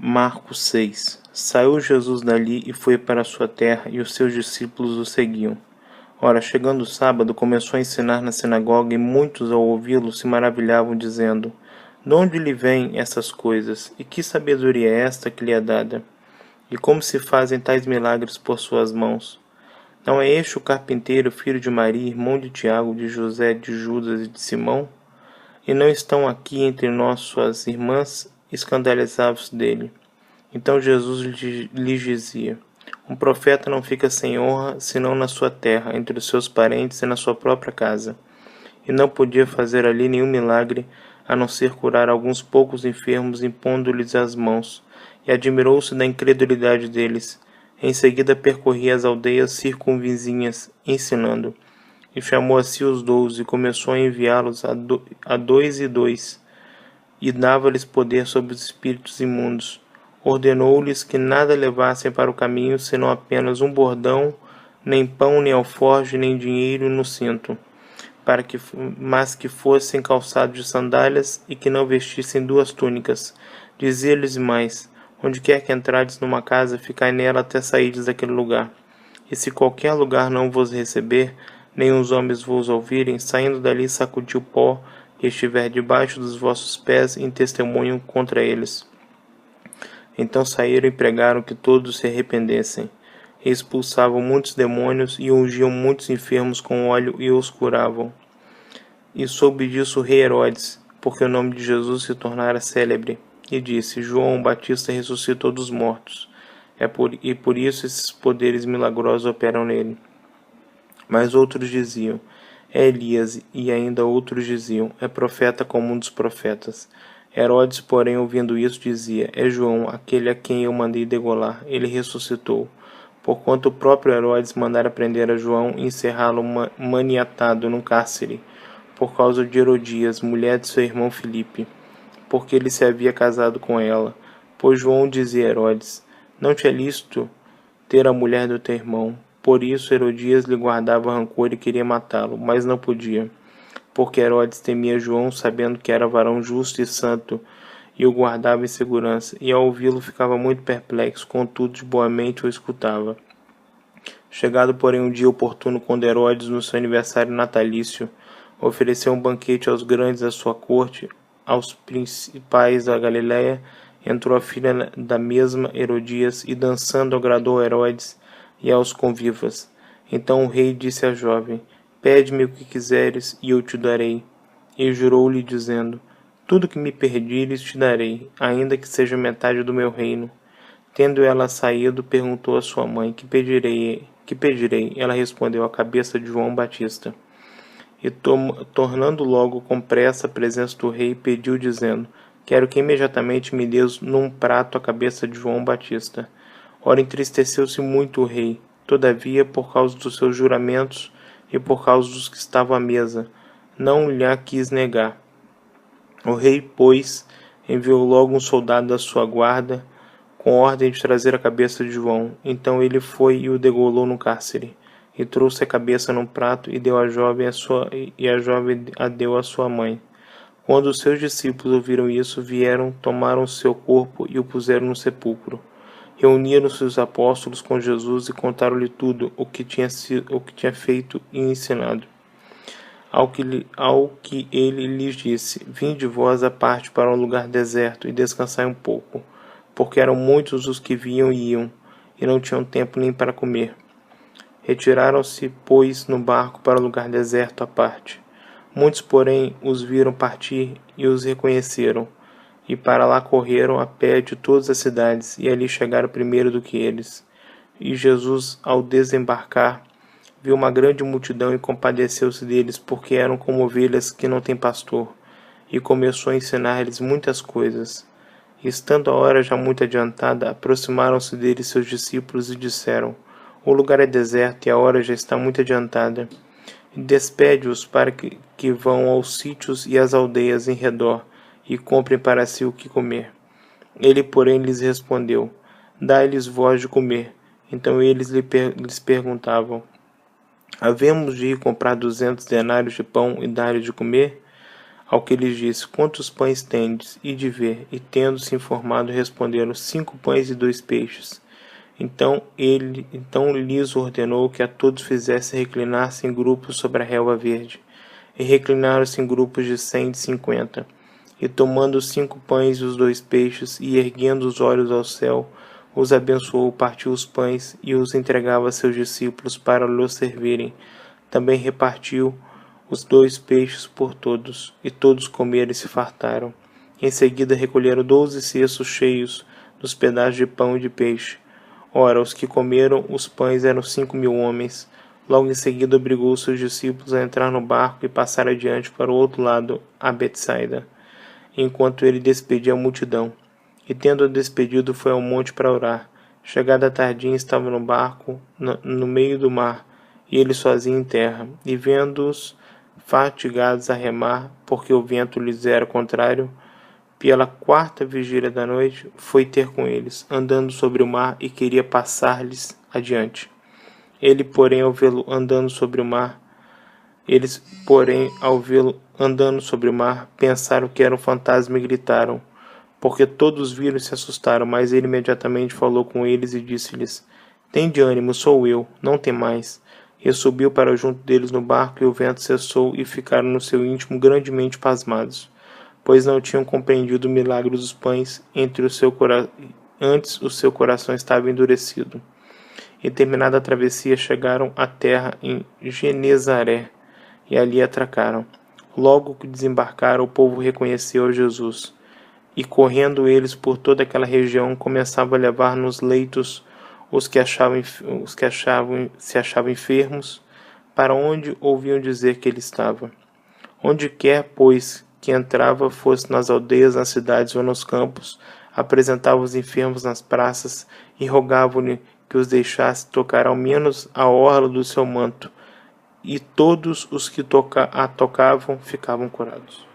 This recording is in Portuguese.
Marcos 6. Saiu Jesus dali e foi para sua terra, e os seus discípulos o seguiam. Ora, chegando o sábado, começou a ensinar na sinagoga, e muitos, ao ouvi-lo, se maravilhavam, dizendo: De onde lhe vêm essas coisas? E que sabedoria é esta que lhe é dada? E como se fazem tais milagres por suas mãos? Não é este o carpinteiro, filho de Maria, irmão de Tiago, de José, de Judas e de Simão? E não estão aqui entre nós suas irmãs? Escandalizavam-se dele. Então Jesus lhes dizia: Um profeta não fica sem honra, senão na sua terra, entre os seus parentes e na sua própria casa. E não podia fazer ali nenhum milagre, a não ser curar alguns poucos enfermos, impondo-lhes as mãos. E admirou-se da incredulidade deles. Em seguida percorria as aldeias circunvizinhas, ensinando. E chamou a si os 12, e começou a enviá-los a dois e dois, e dava-lhes poder sobre os espíritos imundos. Ordenou-lhes que nada levassem para o caminho, senão apenas um bordão, nem pão, nem alforje, nem dinheiro no cinto, mas que fossem calçados de sandálias e que não vestissem 2 túnicas. Dizia-lhes mais: Onde quer que entrardes numa casa, ficai nela até sairdes daquele lugar. E se qualquer lugar não vos receber, nem os homens vos ouvirem, saindo dali sacudi o pó que estiver debaixo dos vossos pés, em testemunho contra eles. Então saíram e pregaram que todos se arrependessem. E expulsavam muitos demônios e ungiam muitos enfermos com óleo e os curavam. E soube disso o rei Herodes, porque o nome de Jesus se tornara célebre, e disse: João Batista ressuscitou dos mortos, e por isso esses poderes milagrosos operam nele. Mas outros diziam: É Elias, e ainda outros diziam: É profeta como um dos profetas. Herodes, porém, ouvindo isso, dizia: É João, aquele a quem eu mandei degolar. Ele ressuscitou. Porquanto o próprio Herodes mandara prender a João e encerrá-lo maniatado num cárcere, por causa de Herodias, mulher de seu irmão Filipe, porque ele se havia casado com ela. Pois João dizia a Herodes: Não te é lícito ter a mulher do teu irmão. Por isso Herodias lhe guardava rancor e queria matá-lo, mas não podia, porque Herodes temia João, sabendo que era varão justo e santo, e o guardava em segurança, e ao ouvi-lo ficava muito perplexo, contudo de boa mente o escutava. Chegado, porém, um dia oportuno, quando Herodes, no seu aniversário natalício, ofereceu um banquete aos grandes da sua corte, aos principais da Galiléia, entrou a filha da mesma, Herodias, e dançando agradou a Herodes e aos convivas. Então o rei disse à jovem: Pede-me o que quiseres, e eu te darei. E jurou-lhe, dizendo: Tudo que me pedires te darei, ainda que seja metade do meu reino. Tendo ela saído, perguntou à sua mãe: Que pedirei? Ela respondeu: A cabeça de João Batista. E tornando logo com pressa à presença do rei, pediu, dizendo: Quero que imediatamente me des num prato a cabeça de João Batista. Ora, entristeceu-se muito o rei. Todavia, por causa dos seus juramentos e por causa dos que estavam à mesa, não lhe quis negar. O rei, pois, enviou logo um soldado da sua guarda, com ordem de trazer a cabeça de João. Então ele foi e o degolou no cárcere, e trouxe a cabeça num prato e deu à jovem a jovem a deu à sua mãe. Quando os seus discípulos ouviram isso, vieram, tomaram o seu corpo e o puseram no sepulcro. Reuniram-se os apóstolos com Jesus e contaram-lhe tudo o que tinha feito e ensinado. Ao que ele lhes disse: Vinde vós à parte para um lugar deserto e descansai um pouco, porque eram muitos os que vinham e iam, e não tinham tempo nem para comer. Retiraram-se, pois, no barco para um lugar deserto à parte. Muitos, porém, os viram partir e os reconheceram, e para lá correram a pé de todas as cidades, e ali chegaram primeiro do que eles. E Jesus, ao desembarcar, viu uma grande multidão e compadeceu-se deles, porque eram como ovelhas que não têm pastor, e começou a ensinar-lhes muitas coisas. E estando a hora já muito adiantada, aproximaram-se dele seus discípulos e disseram: O lugar é deserto e a hora já está muito adiantada. Despede-os para que vão aos sítios e às aldeias em redor, e comprem para si o que comer. Ele, porém, lhes respondeu: Dai-lhes vós de comer. Então eles lhes perguntavam: Havemos de ir comprar 200 denários de pão e dar-lhe de comer? Ao que lhes disse: Quantos pães tendes? E de ver. E tendo-se informado, responderam: 5 pães e 2 peixes. Então lhes ordenou que a todos fizesse reclinar-se em grupos sobre a relva verde. E reclinaram-se em grupos de 100 e de 50. E tomando os 5 pães e os 2 peixes, e erguendo os olhos ao céu, os abençoou, partiu os pães e os entregava a seus discípulos para lhes servirem. Também repartiu os 2 peixes por todos, e todos comeram e se fartaram. Em seguida recolheram 12 cestos cheios dos pedaços de pão e de peixe. Ora, os que comeram os pães eram 5.000 homens. Logo em seguida obrigou os seus discípulos a entrar no barco e passar adiante para o outro lado, a Betsaida, enquanto ele despedia a multidão. E tendo-a despedido, foi ao monte para orar. Chegada a tardinha, estava no barco, no meio do mar, e ele sozinho em terra. E vendo-os fatigados a remar, porque o vento lhes era contrário, pela 4ª vigília da noite, foi ter com eles, andando sobre o mar, e queria passar-lhes adiante. Eles, porém, ao vê-lo andando sobre o mar, pensaram que era um fantasma e gritaram, porque todos viram e se assustaram. Mas ele imediatamente falou com eles e disse-lhes: Tende ânimo, sou eu, não temais. E subiu para junto deles no barco, e o vento cessou, e ficaram no seu íntimo grandemente pasmados, pois não tinham compreendido o milagre dos pães, antes o seu coração estava endurecido. E terminada a travessia, chegaram à terra em Genezaré, e ali atracaram. Logo que desembarcaram, o povo reconheceu a Jesus, e correndo eles por toda aquela região, começavam a levar nos leitos os que se achavam enfermos, para onde ouviam dizer que ele estava. Onde quer, pois, que entrava, fosse nas aldeias, nas cidades ou nos campos, apresentava os enfermos nas praças e rogavam-lhe que os deixasse tocar ao menos a orla do seu manto, e todos os que a tocavam ficavam curados.